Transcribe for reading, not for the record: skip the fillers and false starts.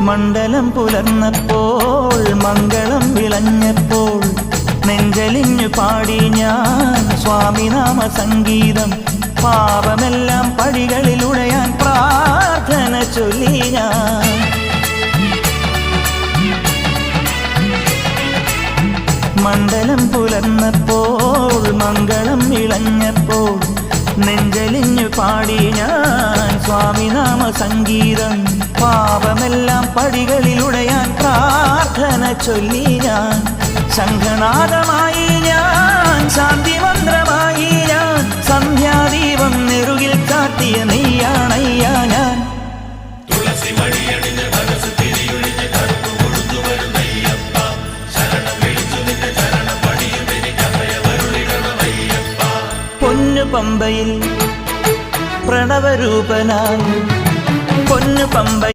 മണ്ഡലം പുലർന്നപ്പോൾ മംഗളം വിളഞ്ഞപ്പോൾ നെഞ്ചലിഞ്ഞു പാടി ഞാൻ സ്വാമിനാമ സംഗീതം. പാപമെല്ലാം പടികളിലുടയാൻ പ്രാർത്ഥന ചൊല്ലി ഞാൻ. മണ്ഡലം പുലർന്നപ്പോൾ മംഗളം വിളഞ്ഞപ്പോൾ നെഞ്ചലിഞ്ഞു പാടി ഞാൻ സ്വാമിനാമ സംഗീതം. പാപമെല്ലാം പടികളിലുടയാൻ പ്രാർത്ഥന ചൊല്ലി ഞാൻ. ശംഖനാദമായി ഞാൻ, ശാന്തി മന്ത്രമായി ഞാൻ, സന്ധ്യാദീപം നെറുകിൽ കാട്ടിയ നെയ്യാണയ്യ ഞാൻ. പൊന്നു പമ്പയിൽ പ്രണവരൂപനായി, പൊന്നു പമ്പ